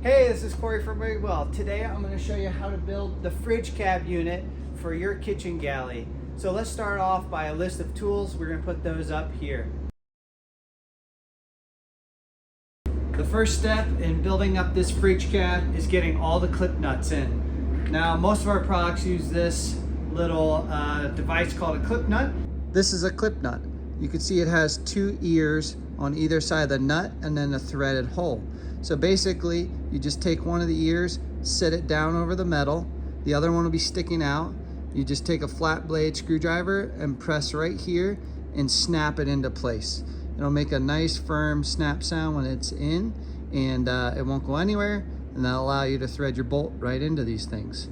Hey, this is Corey from Well. Today I'm going to show you how to build the fridge cab unit for your kitchen galley. So let's start off by a list of tools. We're going to put those up here. The first step in building up this fridge cab is getting all the clip nuts in. Now most of our products use this little device called a clip nut. This is a clip nut. You can see it has two ears on either side of the nut and then a threaded hole. So basically, you just take one of the ears, set it down over the metal, the other one will be sticking out. You just take a flat blade screwdriver and press right here and snap it into place. It'll make a nice firm snap sound when it's in, and it won't go anywhere, and that'll allow you to thread your bolt right into these things.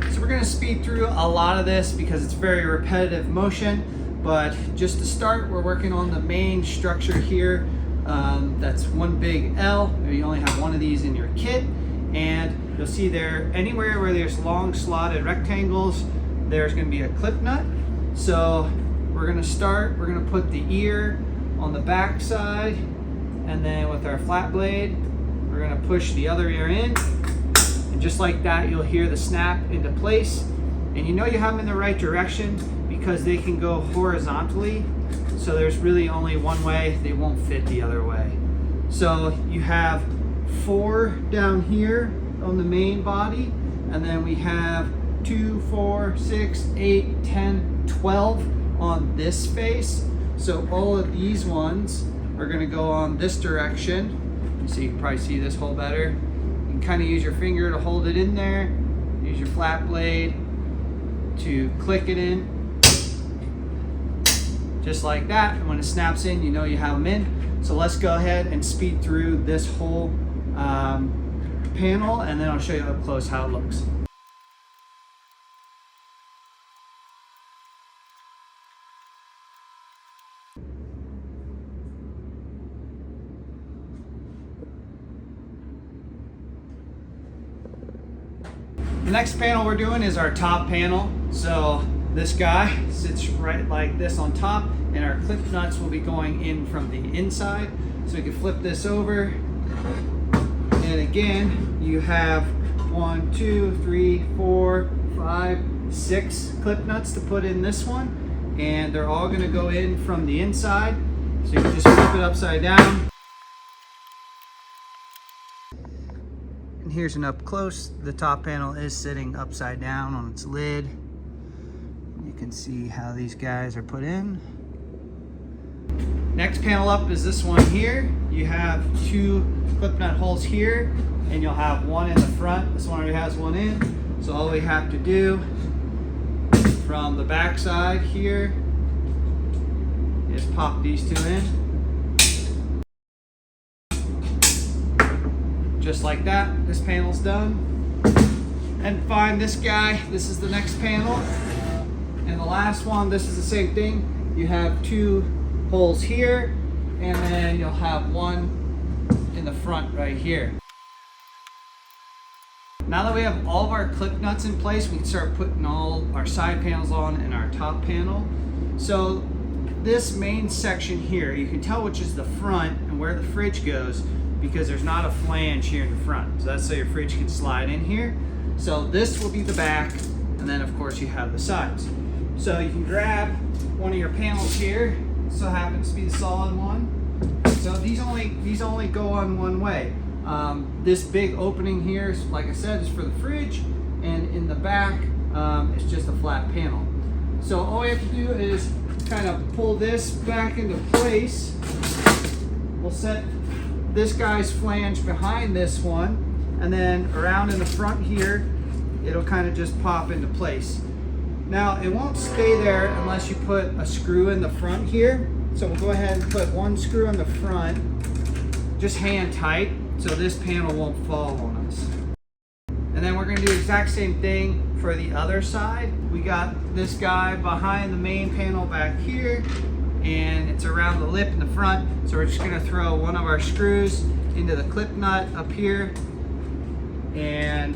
So we're gonna speed through a lot of this because it's very repetitive motion, but just to start, we're working on the main structure here. That's one big L. You only have one of these in your kit, and you'll see there anywhere where there's long slotted rectangles, there's going to be a clip nut. So we're going to put the ear on the back side, and then with our flat blade we're going to push the other ear in, and just like that you'll hear the snap into place. And you know you have them in the right direction because they can go horizontally. So there's really only one way, they won't fit the other way. So you have 4 down here on the main body, and then we have 2, 4, 6, 8, 10, 12 on this face. So all of these ones are gonna go on this direction. So you can probably see this hole better. You can kind of use your finger to hold it in there, use your flat blade to click it in. Just like that, and when it snaps in, you know you have them in. So let's go ahead and speed through this whole panel, and then I'll show you up close how it looks. The next panel we're doing is our top panel. So this guy sits right like this on top, and our clip nuts will be going in from the inside. So you can flip this over, and again you have 1, 2, 3, 4, 5, 6 clip nuts to put in this one, and they're all going to go in from the inside. So you can just flip it upside down. And here's an up close. The top panel is sitting upside down on its lid. You can see how these guys are put in. Next panel up is this one here. You have 2 clip nut holes here, and you'll have one in the front. This one already has one in. So all we have to do from the back side here is pop these 2 in. Just like that, this panel's done. And find this guy, this is the next panel. And the last one, this is the same thing. You have 2 holes here, and then you'll have one in the front right here. Now that we have all of our clip nuts in place, we can start putting all our side panels on and our top panel. So this main section here, you can tell which is the front and where the fridge goes because there's not a flange here in the front. So that's so your fridge can slide in here. So this will be the back, and then of course you have the sides. So you can grab one of your panels here. So happens to be the solid one. So these only go on one way. This big opening here, like I said, is for the fridge, and in the back, it's just a flat panel. So all we have to do is kind of pull this back into place. We'll set this guy's flange behind this one, and then around in the front here, it'll kind of just pop into place. Now, it won't stay there unless you put a screw in the front here. So we'll go ahead and put one screw in the front, just hand tight, so this panel won't fall on us. And then we're gonna do the exact same thing for the other side. We got this guy behind the main panel back here, and it's around the lip in the front. So we're just gonna throw one of our screws into the clip nut up here, and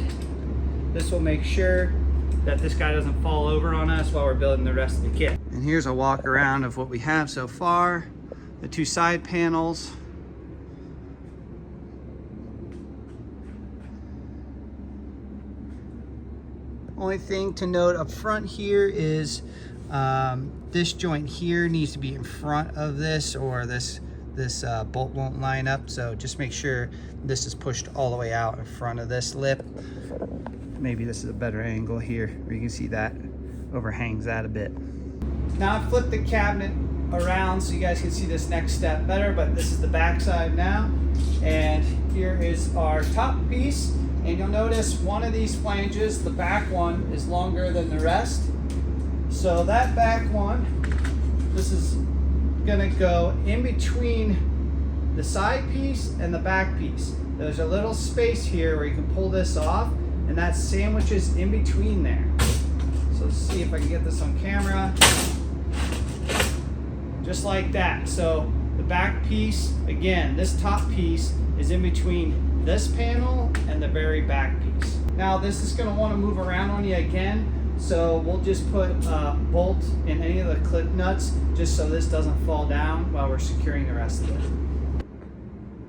this will make sure that this guy doesn't fall over on us while we're building the rest of the kit. And here's a walk around of what we have so far. The 2 side panels. Only thing to note up front here is this joint here needs to be in front of this, or this bolt won't line up. So just make sure this is pushed all the way out in front of this lip. Maybe this is a better angle here where you can see that overhangs that a bit. Now I flipped the cabinet around so you guys can see this next step better, but this is the back side now. And here is our top piece. And you'll notice one of these flanges, the back one, is longer than the rest. So that back one, this is gonna go in between the side piece and the back piece. There's a little space here where you can pull this off, and that sandwiches in between there. So let's see if I can get this on camera. Just like that. So the back piece, again, this top piece is in between this panel and the very back piece. Now this is going to want to move around on you again, so we'll just put a bolt in any of the clip nuts just so this doesn't fall down while we're securing the rest of it.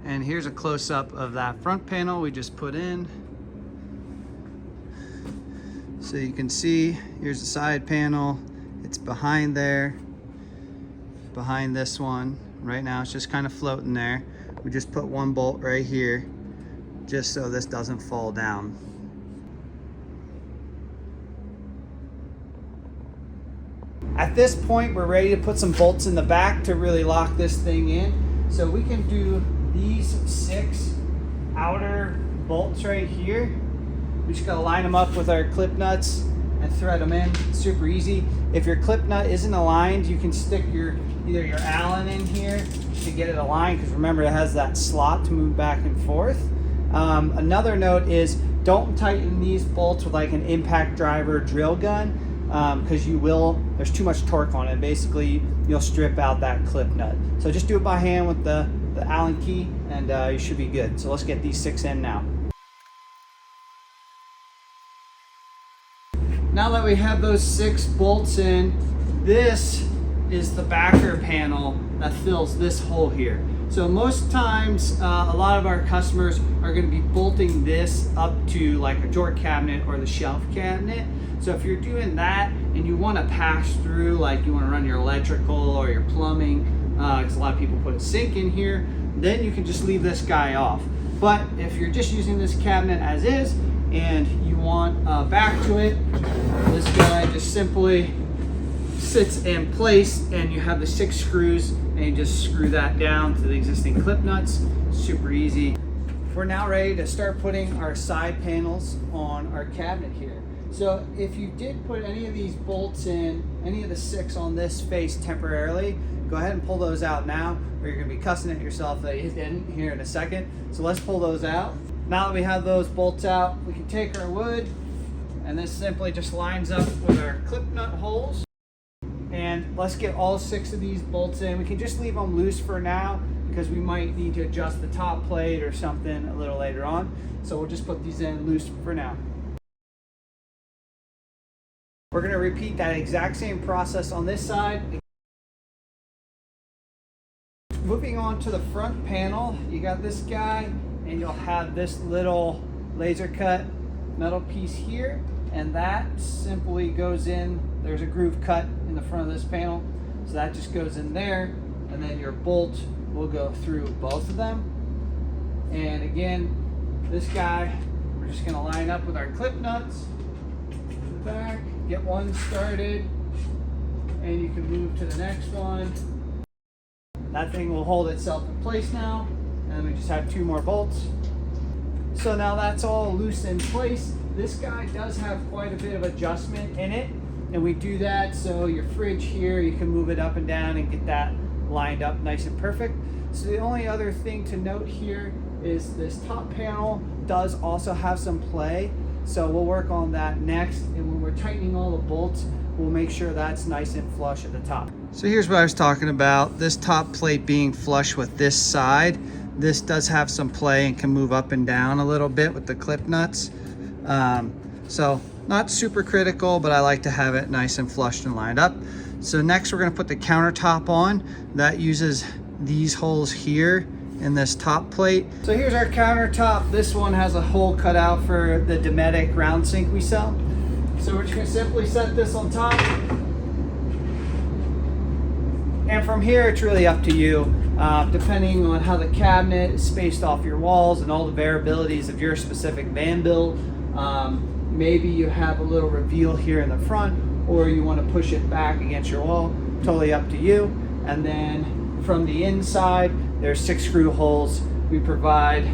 And here's a close-up of that front panel we just put in. So you can see, here's the side panel. It's behind there, behind this one. Right now it's just kind of floating there. We just put one bolt right here just so this doesn't fall down. At this point, we're ready to put some bolts in the back to really lock this thing in. So we can do these 6 outer bolts right here. We just gotta line them up with our clip nuts and thread them in. It's super easy. If your clip nut isn't aligned, you can stick either your Allen in here to get it aligned, because remember it has that slot to move back and forth. Another note is don't tighten these bolts with like an impact driver drill gun, because there's too much torque on it. Basically, you'll strip out that clip nut. So just do it by hand with the Allen key, and you should be good. So let's get these 6 in now. Now that we have those 6 bolts in, this is the backer panel that fills this hole here. So most times, a lot of our customers are going to be bolting this up to like a drawer cabinet or the shelf cabinet. So if you're doing that and you want to pass through, like you want to run your electrical or your plumbing, because a lot of people put a sink in here, then you can just leave this guy off. But if you're just using this cabinet as is and you want back to it, this guy just simply sits in place, and you have the 6 screws, and you just screw that down to the existing clip nuts. Super easy. We're now ready to start putting our side panels on our cabinet here. So if you did put any of these bolts in, any of the 6 on this face temporarily, go ahead and pull those out now, or you're gonna be cussing at yourself that you didn't here in a second. So let's pull those out. Now that we have those bolts out, we can take our wood, and this simply just lines up with our clip nut holes. And let's get all 6 of these bolts in. We can just leave them loose for now because we might need to adjust the top plate or something a little later on. So we'll just put these in loose for now. We're going to repeat that exact same process on this side. Moving on to the front panel, you got this guy, and you'll have this little laser cut metal piece here, and that simply goes in. There's a groove cut in the front of this panel, so that just goes in there, and then your bolt will go through both of them. And again, this guy, we're just going to line up with our clip nuts to the back, get one started, and you can move to the next one. That thing will hold itself in place now, and then we just have 2 more bolts. So now that's all loose in place. This guy does have quite a bit of adjustment in it, and we do that so your fridge here, you can move it up and down and get that lined up nice and perfect. So the only other thing to note here is this top panel does also have some play, so we'll work on that next, and when we're tightening all the bolts, we'll make sure that's nice and flush at the top. So here's what I was talking about, this top plate being flush with this side. This does have some play and can move up and down a little bit with the clip nuts. So not super critical, but I like to have it nice and flushed and lined up. So next we're going to put the countertop on. That uses these holes here in this top plate. So here's our countertop. This one has a hole cut out for the Dometic round sink we sell. So we're just gonna simply set this on top. And from here, it's really up to you, depending on how the cabinet is spaced off your walls and all the variabilities of your specific van build. Maybe you have a little reveal here in the front, or you want to push it back against your wall. Totally up to you. And then from the inside, there's 6 screw holes. We provide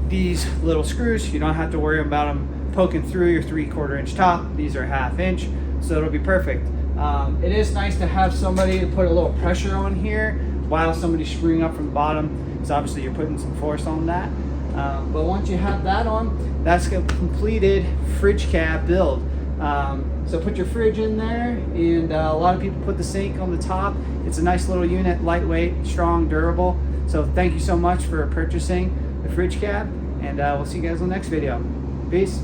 these little screws. You don't have to worry about them poking through your 3/4 inch top. These are 1/2 inch, so it'll be perfect. It is nice to have somebody to put a little pressure on here while somebody's screwing up from the bottom, because obviously you're putting some force on that. But once you have that on, that's a completed fridge cab build. So put your fridge in there, and a lot of people put the sink on the top. It's a nice little unit, lightweight, strong, durable. So thank you so much for purchasing the fridge cab, and we'll see you guys on the next video. Peace.